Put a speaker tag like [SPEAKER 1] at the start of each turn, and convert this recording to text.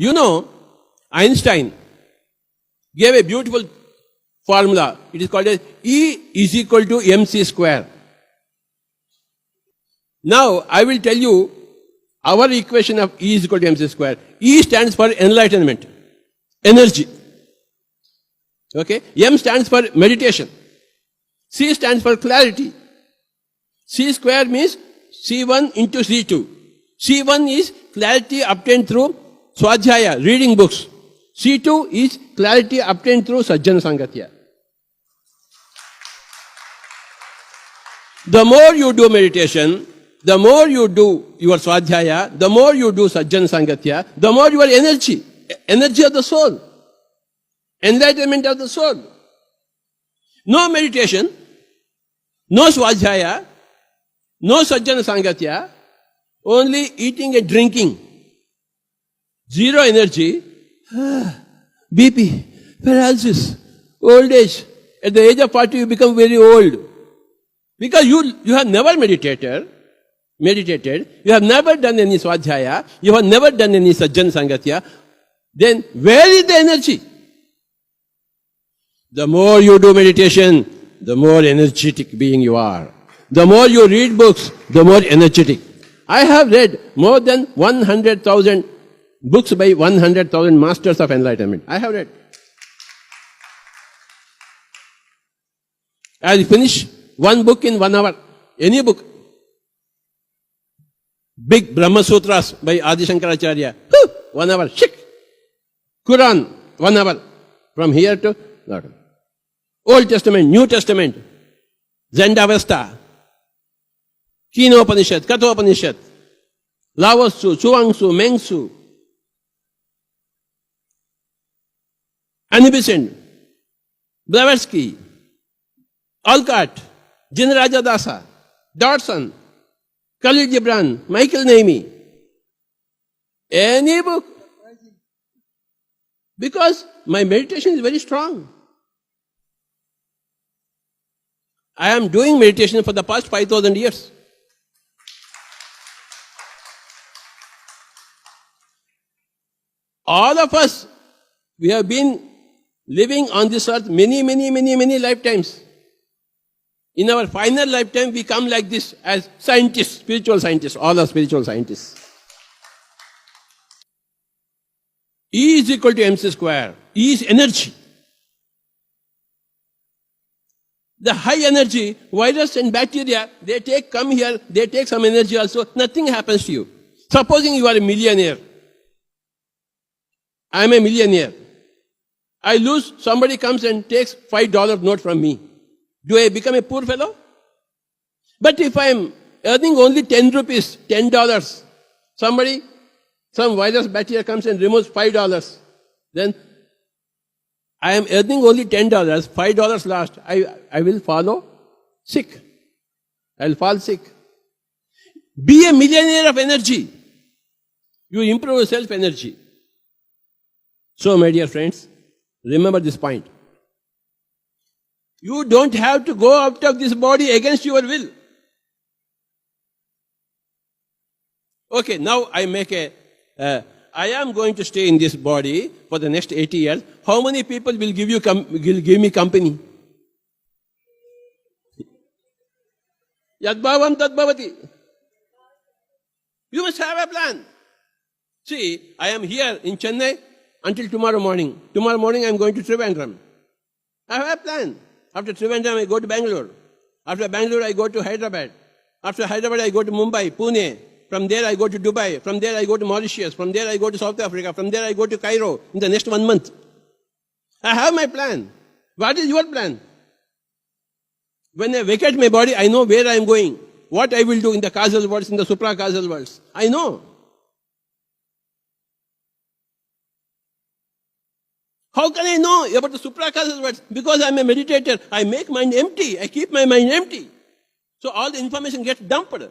[SPEAKER 1] You know, Einstein gave a beautiful formula. It is called as E is equal to mc square. Now, I will tell you our equation of E is equal to mc square. E stands for enlightenment, energy. Okay? M stands for meditation. C stands for clarity. C square means C1 into C2. C1 is clarity obtained through Swadhyaya, reading books. C2 is clarity obtained through Sajjana Sangatya. The more you do meditation, the more you do your Swadhyaya, the more you do Sajjana Sangatya, the more your energy of the soul, enlightenment of the soul. No meditation, no Swadhyaya, no Sajjana Sangatya, only eating and drinking. Zero energy, BP, paralysis, old age. At the age of 40 you become very old. Because you have never meditated, you have never done any Swadhyaya, you have never done any Sajjana Sangatya, then where is the energy? The more you do meditation, the more energetic being you are. The more you read books, the more energetic. I have read more than 100,000 books by 100,000 masters of enlightenment. I have read. I finish one book in 1 hour. Any book. Big Brahma Sutras by Adi Shankaracharya. 1 hour. Shick. Quran. 1 hour. From here to Lord. Old Testament, New Testament. Zendavesta. Kinopanishad, Kathopanishad. Lao-Tzu, Chuang-Tzu, Meng-Tzu. Annie Besant. Blavatsky. Olcott. Jinraja Dasa. Dodson. Khalil Gibran. Michael Naimi. Any book. Because my meditation is very strong. I am doing meditation for the past 5,000 years. All of us, we have been living on this earth many lifetimes. In our final lifetime, we come like this as scientists, spiritual scientists, all are spiritual scientists. E is equal to mc square. E is energy. The high energy, virus and bacteria, they come here, they take some energy also, nothing happens to you. Supposing you are a millionaire. I am a millionaire. I lose, somebody comes and takes $5 note from me. Do I become a poor fellow? But if I am earning only 10 rupees, $10, some virus bacteria comes and removes $5, then I am earning only $10, $5 lost. I will follow sick. I will fall sick. Be a millionaire of energy. You improve your self-energy. So, my dear friends, remember this point. You don't have to go out of this body against your will. Okay, now I I am going to stay in this body for the next 80 years. How many people will give me company? Yadbhavam tadbhavati. You must have a plan. See, I am here in Chennai until tomorrow morning. Tomorrow morning I am going to Trivandrum. I have a plan. After Trivandrum I go to Bangalore. After Bangalore I go to Hyderabad. After Hyderabad I go to Mumbai, Pune. From there I go to Dubai. From there I go to Mauritius. From there I go to South Africa. From there I go to Cairo in the next 1 month. I have my plan. What is your plan? When I vacate my body, I know where I am going. What I will do in the causal worlds, in the supra-causal worlds. I know. How can I know about the supra-causal worlds? Because I am a meditator. I make mind empty. I keep my mind empty. So all the information gets dumped.